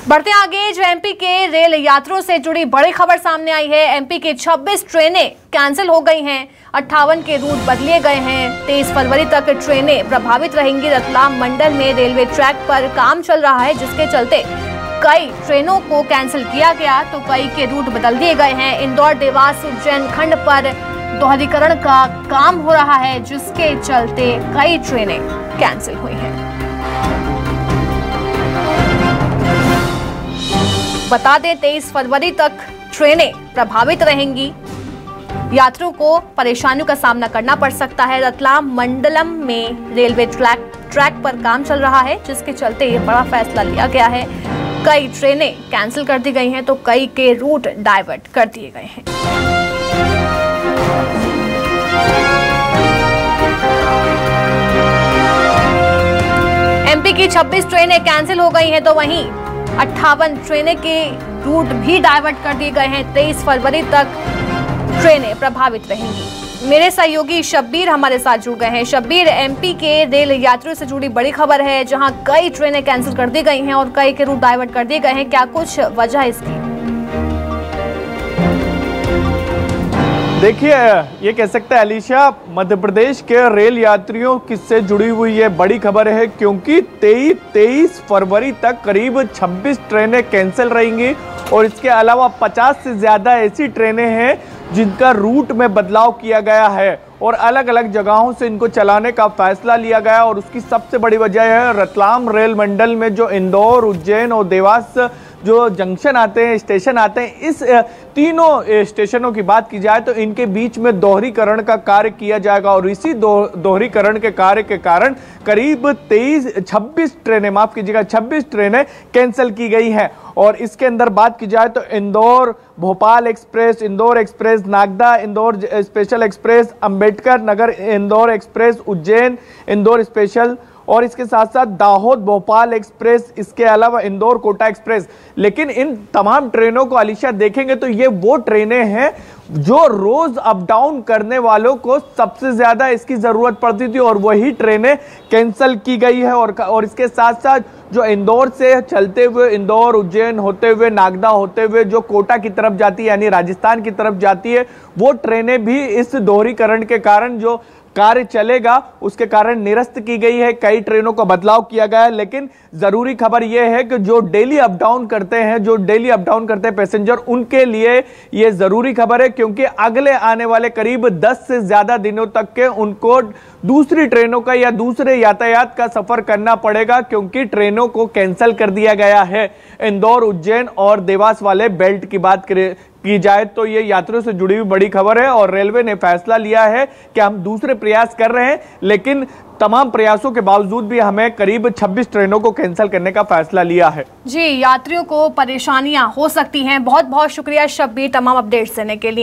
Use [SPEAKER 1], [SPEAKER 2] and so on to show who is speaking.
[SPEAKER 1] बढ़ते आगे, जो एमपी के रेल यात्रियों से जुड़ी बड़ी खबर सामने आई है। एमपी की 26 ट्रेनें कैंसिल हो गई हैं, 58 के रूट बदले गए हैं। 23 फरवरी तक ट्रेनें प्रभावित रहेंगी। रतलाम मंडल में रेलवे ट्रैक पर काम चल रहा है, जिसके चलते कई ट्रेनों को कैंसिल किया गया तो कई के रूट बदल दिए गए हैं। इंदौर देवास उज्जैन खंड पर दोहरीकरण का काम हो रहा है, जिसके चलते कई ट्रेनें कैंसिल हुई हैं। बता दें, 23 फरवरी तक ट्रेनें प्रभावित रहेंगी। यात्रियों को परेशानियों का सामना करना पड़ सकता है। रतलाम मंडलम में रेलवे ट्रैक पर काम चल रहा है, जिसके चलते ये बड़ा फैसला लिया गया है। कई ट्रेनें कैंसिल कर दी गई हैं तो कई के रूट डाइवर्ट कर दिए गए हैं। एमपी की 26 ट्रेनें कैंसिल हो गई हैं तो वहीं 58 ट्रेनें के रूट भी डाइवर्ट कर दिए गए हैं। 23 फरवरी तक ट्रेनें प्रभावित रहेंगी। मेरे सहयोगी शब्बीर हमारे साथ जुड़ गए हैं। शब्बीर, एमपी के रेल यात्रियों से जुड़ी बड़ी खबर है, जहां कई ट्रेनें कैंसिल कर दी गई हैं और कई के रूट डाइवर्ट कर दिए गए हैं। क्या कुछ वजह इसकी?
[SPEAKER 2] देखिए, ये कह सकते हैं अलीशा, मध्य प्रदेश के रेल यात्रियों किससे जुड़ी हुई ये बड़ी खबर है, क्योंकि 23 फरवरी तक करीब 26 ट्रेनें कैंसिल रहेंगी और इसके अलावा 50 से ज़्यादा ऐसी ट्रेनें हैं जिनका रूट में बदलाव किया गया है और अलग अलग जगहों से इनको चलाने का फैसला लिया गया। और उसकी सबसे बड़ी वजह है रतलाम रेल मंडल में जो इंदौर उज्जैन और देवास जो जंक्शन आते हैं, स्टेशन आते हैं, इस तीनों स्टेशनों की बात की जाए तो इनके बीच में दोहरीकरण का कार्य किया जाएगा और इसी दोहरीकरण के कार्य के कारण करीब 26 ट्रेनें, माफ कीजिएगा, 26 ट्रेनें कैंसिल की गई हैं। और इसके अंदर बात की जाए तो Indore Bhopal express, Indore express, Nagda Indore special express, Ambedkar Nagar Indore express, Ujjain Indore special और इसके साथ साथ दाहोद भोपाल एक्सप्रेस, इसके अलावा इंदौर कोटा एक्सप्रेस। लेकिन इन तमाम ट्रेनों को अलीशा देखेंगे तो ये वो ट्रेनें हैं जो रोज अप डाउन करने वालों को सबसे ज्यादा इसकी जरूरत पड़ती थी और वही ट्रेनें कैंसिल की गई है। और इसके साथ साथ जो इंदौर से चलते हुए इंदौर उज्जैन होते हुए नागदा होते हुए जो कोटा की तरफ जाती है, यानी राजस्थान की तरफ जाती है, वो ट्रेनें भी इस दोहरीकरण के कारण जो कार्य चलेगा उसके कारण निरस्त की गई है। कई ट्रेनों को बदलाव किया गया है। लेकिन जरूरी खबर यह है कि जो डेली अप डाउन करते हैं पैसेंजर, उनके लिए यह जरूरी खबर है, क्योंकि अगले आने वाले करीब 10 से ज्यादा दिनों तक के उनको दूसरी ट्रेनों का या दूसरे यातायात का सफर करना पड़ेगा, क्योंकि ट्रेनों को कैंसिल कर दिया गया है। इंदौर उज्जैन और देवास वाले बेल्ट की बात की जाए तो ये यात्रियों से जुड़ी हुई बड़ी खबर है और रेलवे ने फैसला लिया है कि हम दूसरे प्रयास कर रहे हैं, लेकिन तमाम प्रयासों के बावजूद भी हमें करीब 26 ट्रेनों को कैंसिल करने का फैसला लिया है।
[SPEAKER 1] जी, यात्रियों को परेशानियां हो सकती हैं। बहुत बहुत शुक्रिया शब्बीर तमाम अपडेट्स देने के लिए।